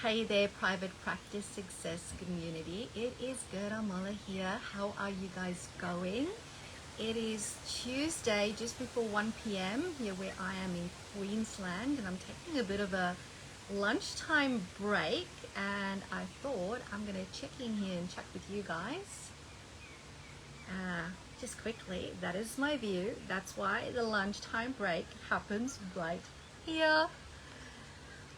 Hey there, private practice success community. It is Gerda Muller here. How are you guys going? It is Tuesday, just before 1 p.m. here where I am in Queensland, and I'm taking a bit of a lunchtime break. And I thought I'm going to check in here and chat with you guys. Just quickly, that is my view. That's why the lunchtime break happens right here.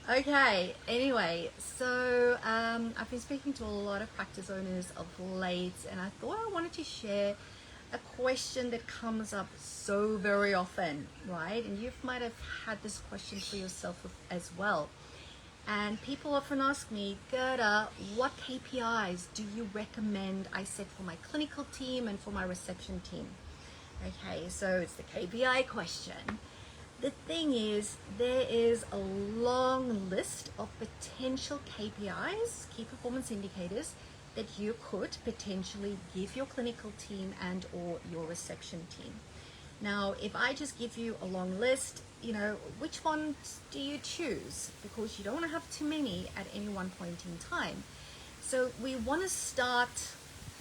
Okay, anyway, so I've been speaking to a lot of practice owners of late, and I thought I wanted to share a question that comes up so very often, right? And you might have had this question for yourself as well. And people often ask me, Gerda, what KPIs do you recommend I set for my clinical team and for my reception team? Okay, so it's the KPI question. The thing is, there is a long list of potential KPIs, key performance indicators, that you could potentially give your clinical team and or your reception team. Now, if I just give you a long list, which ones do you choose? Because you don't want to have too many at any one point in time. So we want to start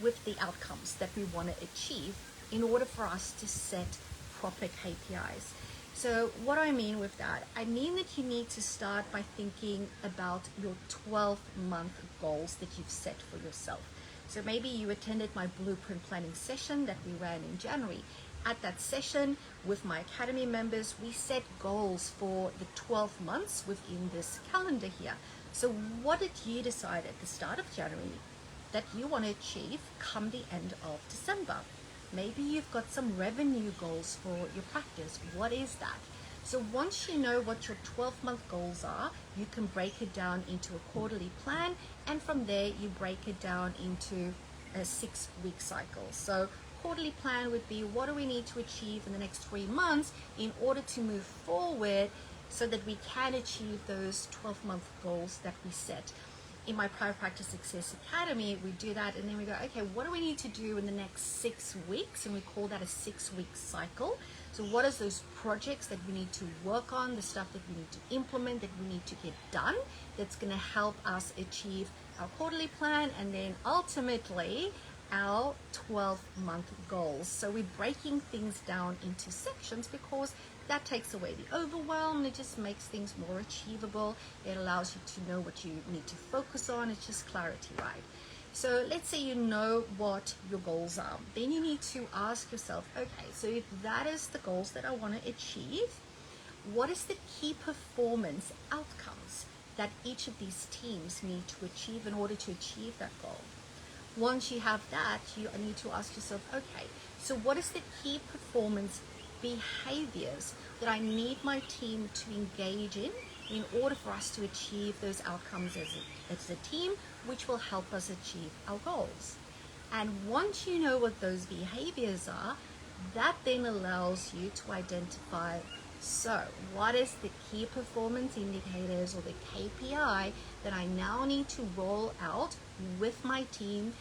with the outcomes that we want to achieve in order for us to set proper KPIs. So what do I mean with that? I mean that you need to start by thinking about your 12-month goals that you've set for yourself. So maybe you attended my blueprint planning session that we ran in January. At that session with my academy members, we set goals for the 12 months within this calendar here. So what did you decide at the start of January that you want to achieve come the end of December? Maybe you've got some revenue goals for your practice. What is that? So once you know what your 12-month goals are, you can break it down into a quarterly plan, and from there you break it down into a 6-week cycle. So quarterly plan would be, what do we need to achieve in the next 3 months in order to move forward so that we can achieve those 12-month goals that we set. In my Private Practice Success Academy, we do that, and then we go, okay, what do we need to do in the next 6 weeks? And we call that a 6-week cycle. So what is those projects that we need to work on, the stuff that we need to implement, that we need to get done, that's going to help us achieve our quarterly plan, and then ultimately our 12-month goals. So we're breaking things down into sections because that takes away the overwhelm. It just makes things more achievable. It allows you to know what you need to focus on. It's just clarity, right? So let's say you know what your goals are. Then you need to ask yourself, okay, so if that is the goals that I want to achieve, what is the key performance outcomes that each of these teams need to achieve in order to achieve that goal? Once you have that, you need to ask yourself, okay, so what is the key performance behaviors that I need my team to engage in order for us to achieve those outcomes as a team, which will help us achieve our goals? And once you know what those behaviors are, that then allows you to identify, so what is the key performance indicators or the KPI that I now need to roll out with my team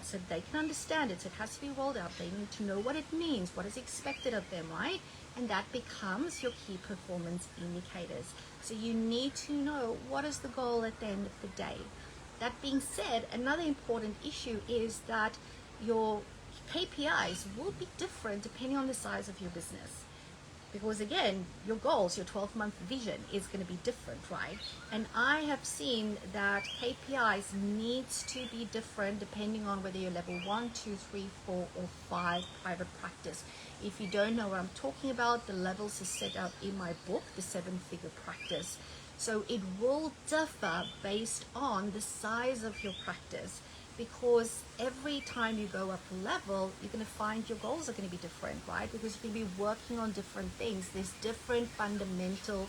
so they can understand it. So it has to be rolled out. They need to know what it means, what is expected of them, right? And that becomes your key performance indicators. So you need to know what is the goal at the end of the day. That being said, another important issue is that your KPIs will be different depending on the size of your business. Because again, your goals, your 12-month vision is going to be different, right? And I have seen that KPIs needs to be different depending on whether you're level 1, 2, 3, 4, or 5 private practice. If you don't know what I'm talking about, the levels are set out in my book, The 7-Figure Practice. So it will differ based on the size of your practice, because every time you go up a level, you're going to find your goals are going to be different, right? Because you're going to be working on different things. There's different fundamental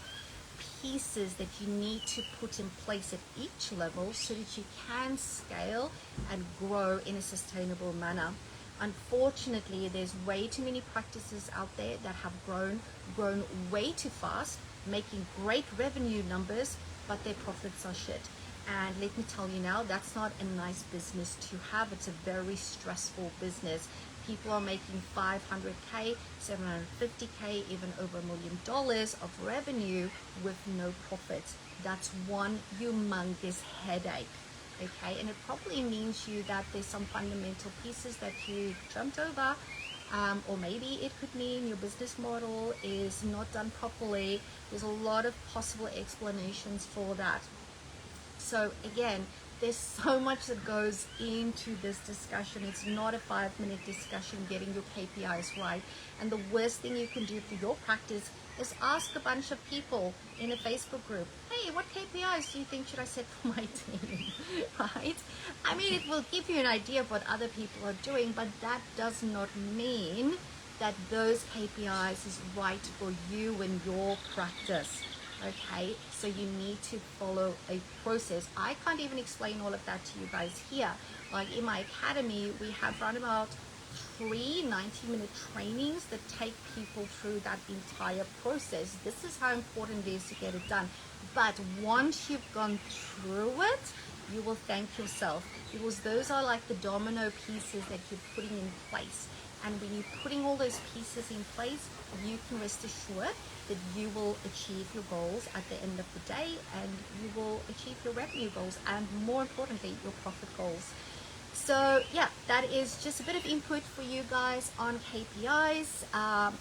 pieces that you need to put in place at each level so that you can scale and grow in a sustainable manner. Unfortunately, there's way too many practices out there that have grown way too fast, making great revenue numbers, but their profits are shit. And let me tell you now, that's not a nice business to have. It's a very stressful business. People are making 500K, 750K, even over $1 million of revenue with no profits. that's one humongous headache. Okay, and it probably means you that there's some fundamental pieces that you jumped over, or maybe it could mean your business model is not done properly. There's a lot of possible explanations for that. So again, there's so much that goes into this discussion. It's not a 5-minute discussion getting your KPIs right. And the worst thing you can do for your practice is ask a bunch of people in a Facebook group, hey, what KPIs do you think should I set for my team? Right? I mean, it will give you an idea of what other people are doing, but that does not mean that those KPIs is right for you and your practice. Okay, so you need to follow a process. I can't even explain all of that to you guys here. Like in my academy, we have run about 3 90-minute trainings that take people through that entire process. This is how important it is to get it done. But once you've gone through it, you will thank yourself, because those are like the domino pieces that you're putting in place. And when you're putting all those pieces in place, you can rest assured that you will achieve your goals at the end of the day, and you will achieve your revenue goals, and more importantly, your profit goals. So yeah, that is just a bit of input for you guys on KPIs.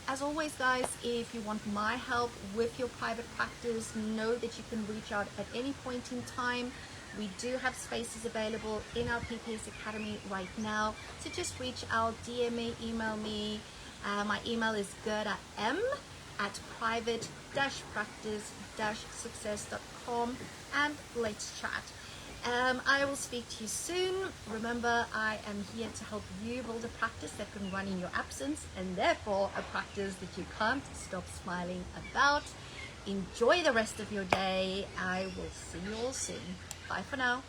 As always, guys, if you want my help with your private practice, know that you can reach out at any point in time. We do have spaces available in our PPS Academy right now. So just reach out, DM me, email me. My email is gerda.m@private-practice-success.com, and let's chat. I will speak to you soon. Remember, I am here to help you build a practice that can run in your absence, and therefore a practice that you can't stop smiling about. Enjoy the rest of your day. I will see you all soon. Bye for now.